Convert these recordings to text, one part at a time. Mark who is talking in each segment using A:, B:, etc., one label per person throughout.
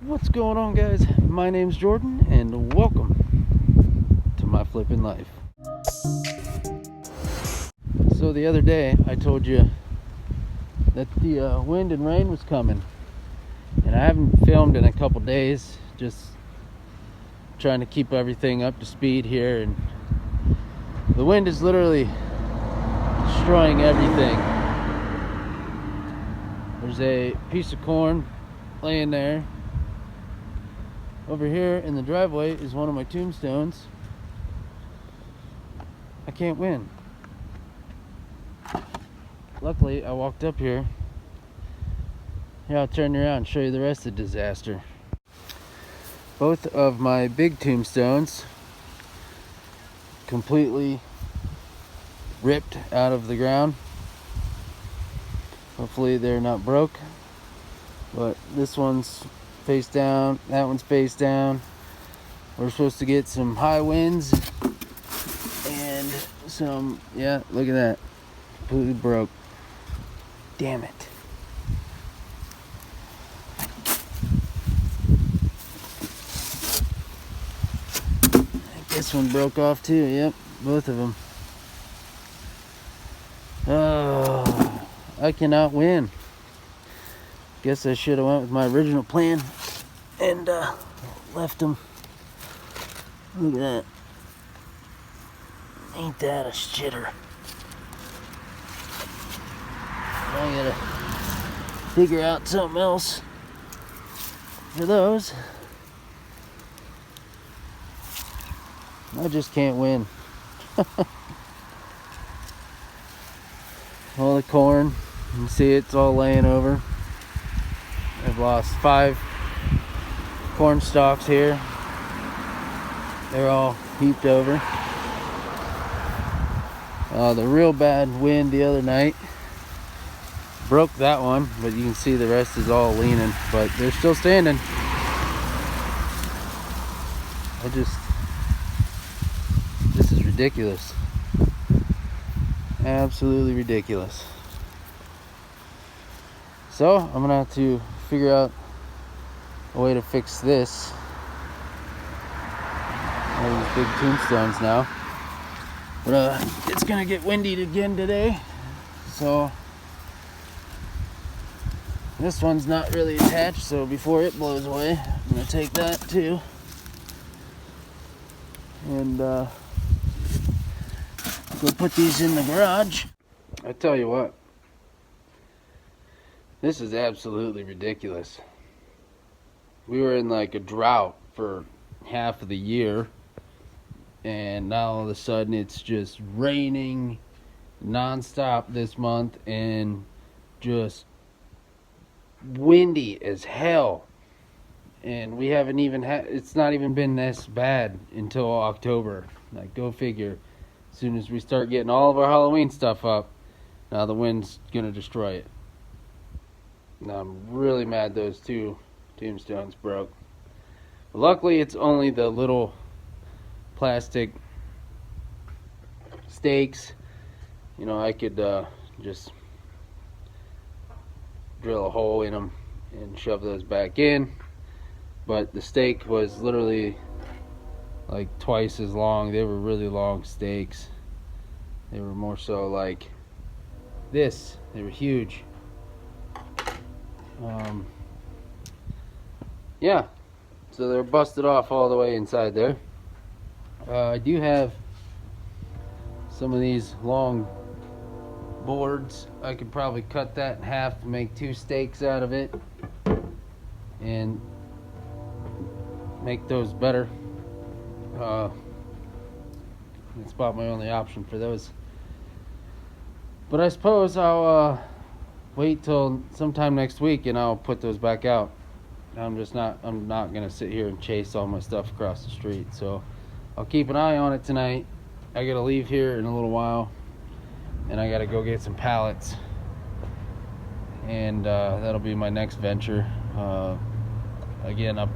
A: What's going on, guys? My name's Jordan, and welcome to my flippin' life. So the other day, I told you that the wind and rain was coming, and I haven't filmed in a couple days, just trying to keep everything up to speed here, and the wind is literally destroying everything. There's a piece of corn laying there. Over here in the driveway is one of my tombstones. I can't win. Luckily, I walked up here. Here, I'll turn you around and show you the rest of the disaster. Both of my big tombstones completely ripped out of the ground. Hopefully they're not broke, but this one's face down, that one's face down. We're supposed to get some high winds and some, yeah, look at that, completely broke. Damn it. This one broke off too, yep, both of them. Oh, I cannot win. Guess I should have went with my original plan and left them. Look at that. Ain't that a shitter? I gotta figure out something else for those. I just can't win. All the corn, you can see it's all laying over. I've lost 5 corn stalks here. They're all heaped over. The real bad wind the other night broke that one, but you can see the rest is all leaning, but they're still standing. This is ridiculous. Absolutely ridiculous. So I'm gonna have to figure out a way to fix this. All these big tombstones now. But it's gonna get windy again today, so this one's not really attached, so before it blows away, I'm gonna take that too. And go put these in the garage. I tell you what, this is absolutely ridiculous. We were in like a drought for half of the year, and now all of a sudden it's just raining non-stop this month and just windy as hell. And we haven't even it's not even been this bad until October. Like, go figure. As soon as we start getting all of our Halloween stuff up, now the wind's gonna destroy it. Now I'm really mad those 2 tombstones broke. But luckily it's only the little plastic stakes. You know, I could just drill a hole in them and shove those back in. But the stake was literally like twice as long. They were really long stakes. They were more so like this. They were huge. Yeah, so they're busted off all the way inside there. I do have some of these long boards. I could probably cut that in half to make 2 stakes out of it and make those better. It's about my only option for those. But I suppose I'll wait till sometime next week and I'll put those back out. I'm not gonna sit here and chase all my stuff across the street, so I'll keep an eye on it tonight. I gotta leave here in a little while and I gotta go get some pallets, and that'll be my next venture. Again, I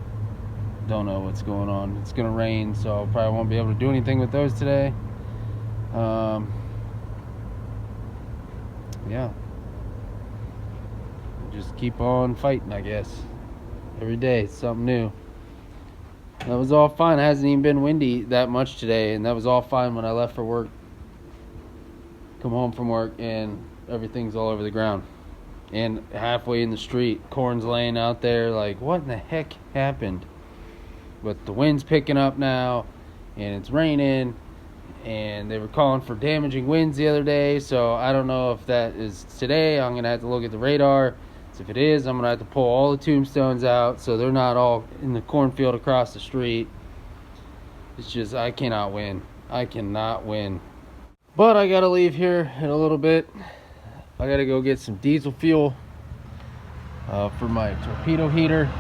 A: don't know what's going on. It's gonna rain, so I probably won't be able to do anything with those today. Yeah, just keep on fighting, I guess. Every day, it's something new. That was all fine. It hasn't even been windy that much today, and that was all fine when I left for work. Come home from work, and everything's all over the ground. And halfway in the street, corn's laying out there. Like, what in the heck happened? But the wind's picking up now, and it's raining, and they were calling for damaging winds the other day, so I don't know if that is today. I'm going to have to look at the radar. So if it is, I'm going to have to pull all the tombstones out so they're not all in the cornfield across the street. It's just, I cannot win. I cannot win. But I got to leave here in a little bit. I got to go get some diesel fuel for my torpedo heater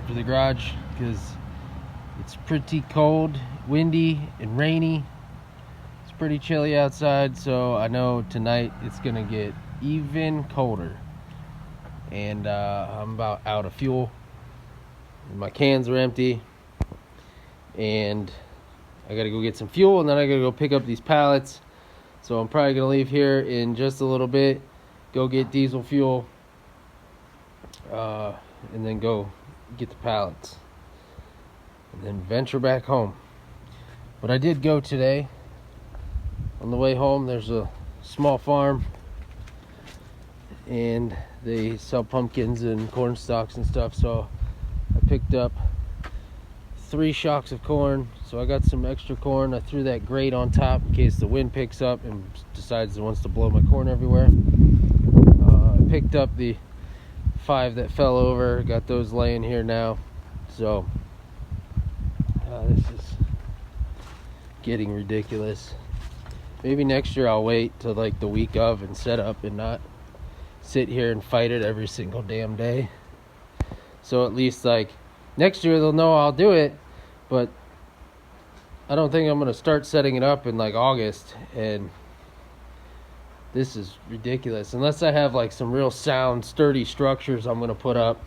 A: for the garage, because it's pretty cold, windy, and rainy. It's pretty chilly outside, so I know tonight it's gonna get even colder. And I'm about out of fuel. My cans are empty, and I gotta go get some fuel, and then I gotta go pick up these pallets. So I'm probably gonna leave here in just a little bit, go get diesel fuel, and then go get the pallets, and then venture back home. But I did go today. On the way home, there's a small farm, and they sell pumpkins and corn stalks and stuff, so I picked up 3 shocks of corn. So I got some extra corn. I threw that grate on top in case the wind picks up and decides it wants to blow my corn everywhere. I picked up the 5 that fell over, got those laying here now. So this is getting ridiculous. Maybe next year I'll wait till like the week of and set up and not sit here and fight it every single damn day. So at least like next year they'll know I'll do it, but I don't think I'm gonna start setting it up in like August, and this is ridiculous. Unless I have like some real sound, sturdy structures I'm gonna put up.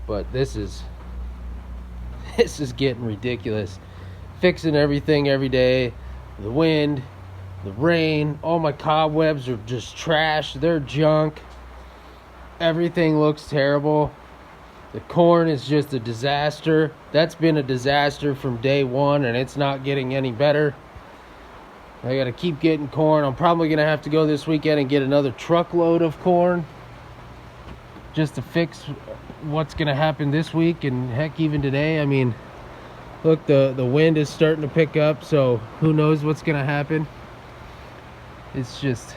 A: But this is getting ridiculous. Fixing everything every day. The wind, the rain, all my cobwebs are just trash. They're junk. Everything looks terrible. The corn is just a disaster. That's been a disaster from day one, and it's not getting any better. I gotta keep getting corn. I'm probably gonna have to go this weekend and get another truckload of corn just to fix what's gonna happen this week, and heck, even today. I mean, look, the wind is starting to pick up, so who knows what's gonna happen. It's just,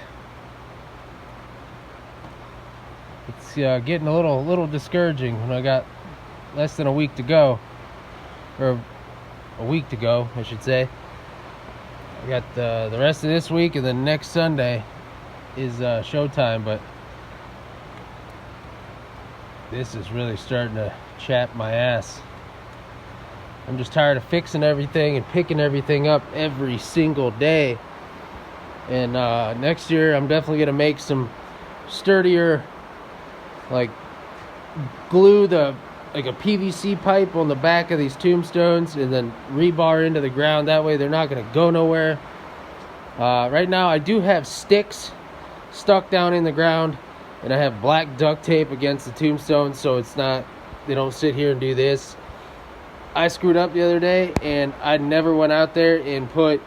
A: it's getting a little discouraging when I got less than a week to go, or a week to go, I should say. I got the rest of this week, and then next Sunday is showtime, but this is really starting to chap my ass. I'm just tired of fixing everything and picking everything up every single day. And next year I'm definitely gonna make some sturdier, like glue like a PVC pipe on the back of these tombstones, and then rebar into the ground. That way they're not gonna go nowhere. Right now I do have sticks stuck down in the ground, and I have black duct tape against the tombstones, so it's not, they don't sit here and do this. I screwed up the other day, and I never went out there and put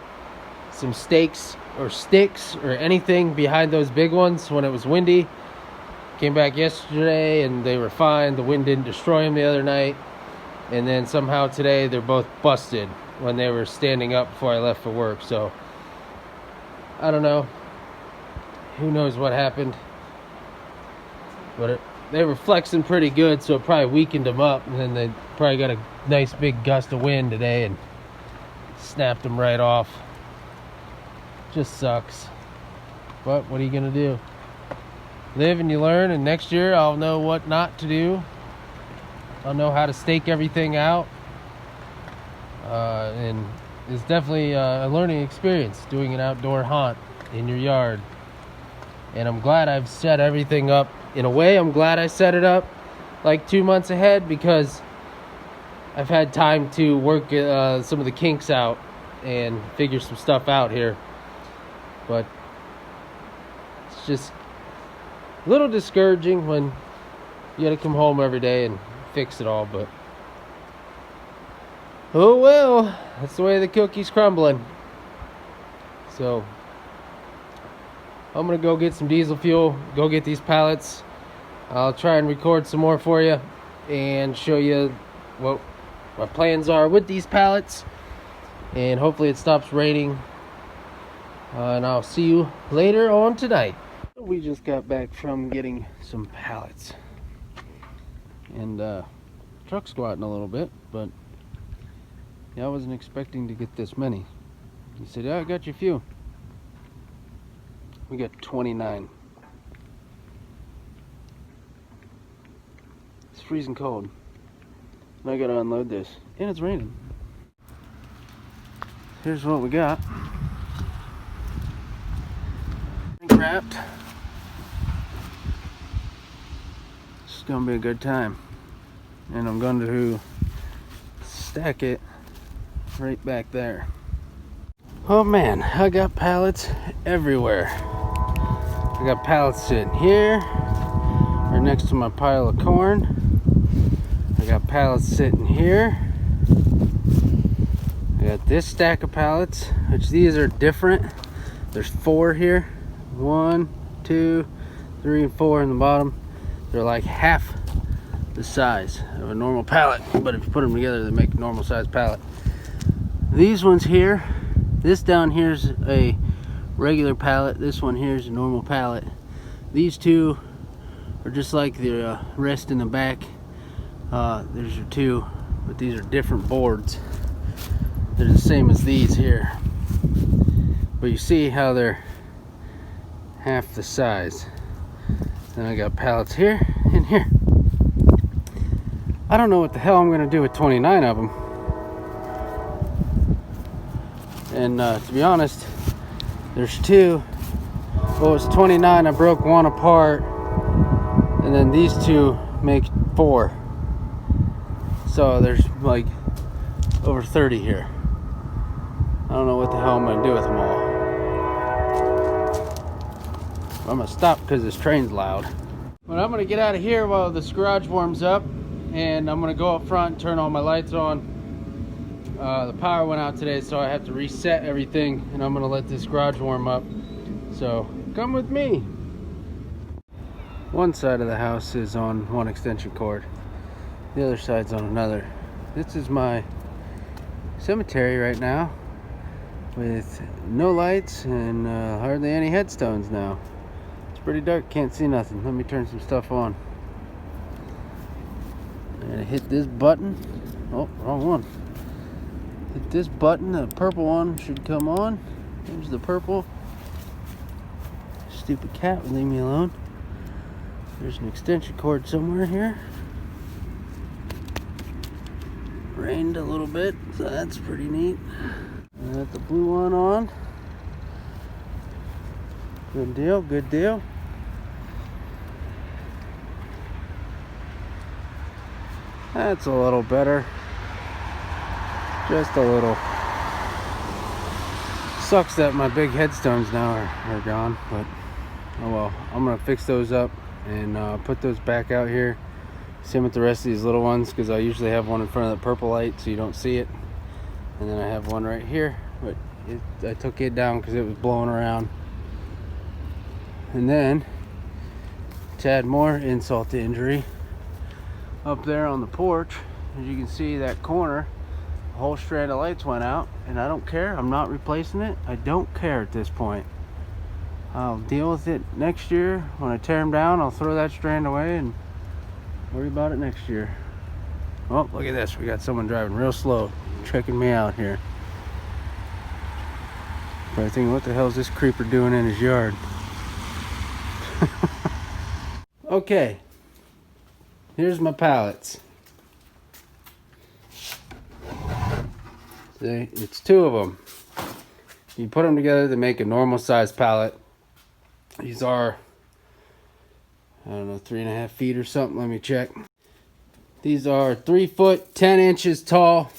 A: some stakes or sticks or anything behind those big ones when it was windy. Came back yesterday and they were fine. The wind didn't destroy them the other night. And then somehow today they're both busted when they were standing up before I left for work. So I don't know. Who knows what happened. But they were flexing pretty good, so it probably weakened them up. And then they probably got a nice big gust of wind today and snapped them right off. Just sucks. But what are you going to do? Live and you learn, and next year I'll know what not to do. I'll know how to stake everything out. And it's definitely a learning experience doing an outdoor haunt in your yard. And I'm glad I've set everything up. In a way, I'm glad I set it up like 2 months ahead, because I've had time to work some of the kinks out and figure some stuff out here. But it's just a little discouraging when You gotta come home every day and fix it all, but oh well, that's the way the cookie's crumbling. So I'm gonna go get some diesel fuel, go get these pallets. I'll try and record some more for you and show you what my plans are with these pallets, and hopefully it stops raining, and I'll see you later on tonight. We just got back from getting some pallets, and truck squatting a little bit, but yeah, I wasn't expecting to get this many. He said, yeah, I got you a few. We got 29. It's freezing cold, and I gotta unload this, and it's raining. Here's what we got. Wrapped. It's gonna be a good time, and I'm going to stack it right back there. Oh man, I got pallets everywhere. I got pallets sitting here, right next to my pile of corn. I got pallets sitting here. I got this stack of pallets, which these are different. There's 4 here. 1, 2, 3, and 4 in the bottom. They're like half the size of a normal pallet, but if you put them together, they make a normal size pallet. These ones here, this down here is a regular pallet. This one here is a normal pallet. These two are just like the rest in the back. There's your 2, but these are different boards. They're the same as these here, but you see how they're half the size. Then I got pallets here and here. I don't know what the hell I'm gonna do with 29 of them. And to be honest, there's 2. Well, it's 29. I broke 1 apart, and then these 2 make 4. So there's like over 30 here. I don't know what the hell I'm gonna do with them all. I'm gonna stop because this train's loud. But I'm gonna get out of here while this garage warms up, and I'm gonna go up front and turn all my lights on. The power went out today, so I have to reset everything, and I'm gonna let this garage warm up. So come with me. One side of the house is on one extension cord, the other side's on another. This is my cemetery right now, with no lights and hardly any headstones now. Pretty dark, can't see nothing. Let me turn some stuff on. I'm gonna hit this button. Oh, wrong one. Hit this button, the purple one should come on. Here's the purple. Stupid cat would leave me alone. There's an extension cord somewhere here. Rained a little bit, so that's pretty neat. I got the blue one on. Good deal, good deal. That's a little better. Just a little. Sucks that my big headstones now are gone, but oh well. I'm gonna fix those up and put those back out here. Same with the rest of these little ones, because I usually have one in front of the purple light so you don't see it. And then I have one right here, but I took it down because it was blowing around. And then, to add more insult to injury, up there on the porch, as you can see, that corner, a whole strand of lights went out, and I don't care. I'm not replacing it. I don't care at this point. I'll deal with it next year. When I tear them down, I'll throw that strand away and worry about it next year. Oh, look at this. We got someone driving real slow, checking me out here. Probably thinking, what the hell is this creeper doing in his yard? Okay, here's my pallets. See, it's 2 of them. You put them together to make a normal size pallet. These are, I don't know, 3.5 feet or something. Let me check. These are 3 foot 10 inches tall,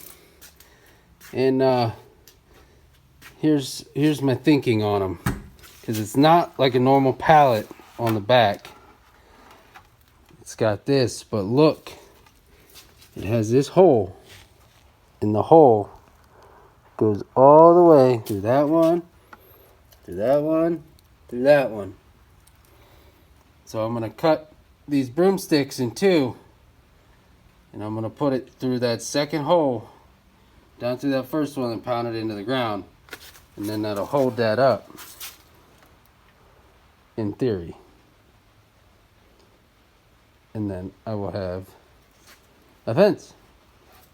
A: and here's my thinking on them, because it's not like a normal pallet on the back. it's got this, but look, it has this hole, and the hole goes all the way through that one, through that one, through that one. So I'm going to cut these broomsticks in two, and I'm going to put it through that second hole, down through that first one, and pound it into the ground. And then that'll hold that up, in theory. And then I will have a fence.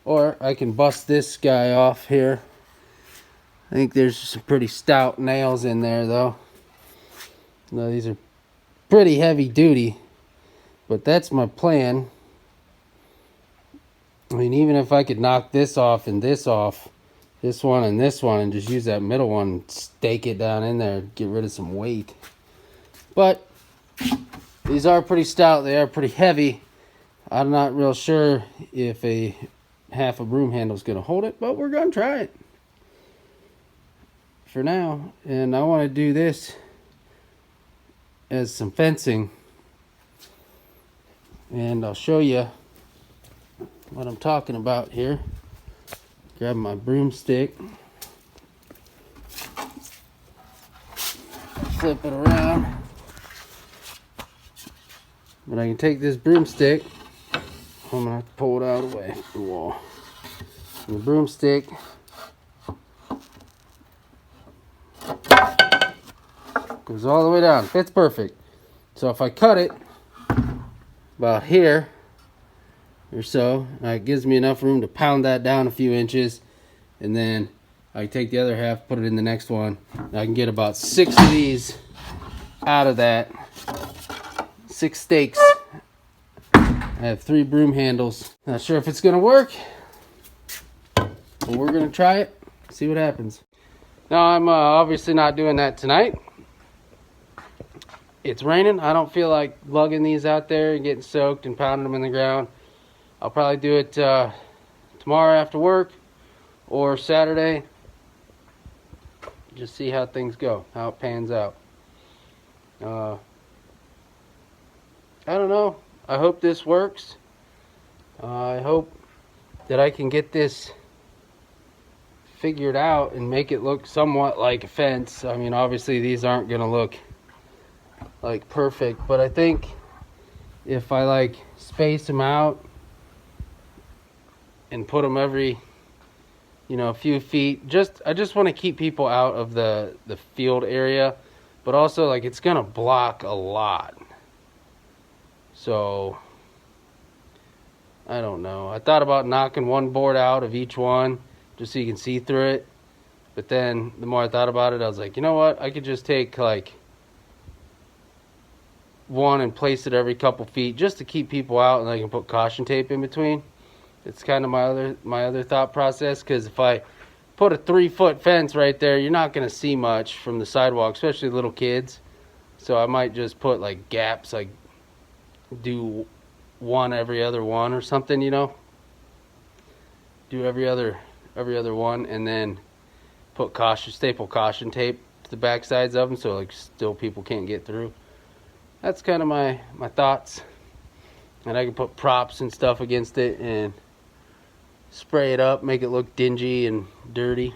A: Or I can bust this guy off here. I think there's some pretty stout nails in there though. No, these are pretty heavy duty, but that's my plan. I mean, even if I could knock this off and this off, this one and this one, and just use that middle one and stake it down in there, get rid of some weight. But these are pretty stout, they are pretty heavy. I'm not real sure if a half a broom handle is going to hold it, but we're going to try it for now. And I want to do this as some fencing, and I'll show you what I'm talking about here. Grab my broomstick, flip it around, but I can take this broomstick, I'm gonna have to pull it out of the way from the wall. And the broomstick goes all the way down, fits perfect. So if I cut it about here or so, it gives me enough room to pound that down a few inches, and then I take the other half, put it in the next one, and I can get about 6 of these out of that. 6 stakes. I have 3 broom handles. Not sure if it's gonna work, but we're gonna try it, see what happens. Now I'm obviously not doing that tonight. It's raining. I don't feel like lugging these out there and getting soaked and pounding them in the ground. I'll probably do it tomorrow after work or Saturday. Just see how things go, how it pans out. I don't know. I hope this works. I hope that I can get this figured out and make it look somewhat like a fence. I mean, obviously these aren't gonna look like perfect, but I think if I like space them out and put them every, you know, a few feet, I just want to keep people out of the field area, but also like it's gonna block a lot. So I don't know. I thought about knocking one board out of each one just so you can see through it, but then the more I thought about it, I was like, you know what, I could just take like one and place it every couple feet just to keep people out, and I can put caution tape in between. It's kind of my other thought process, because if I put a 3-foot fence right there, you're not going to see much from the sidewalk, especially little kids. So I might just put like gaps, like do one every other one or something, you know, do every other one, and then put staple caution tape to the back sides of them, so like still people can't get through. That's kind of my thoughts. And I can put props and stuff against it and spray it up, make it look dingy and dirty.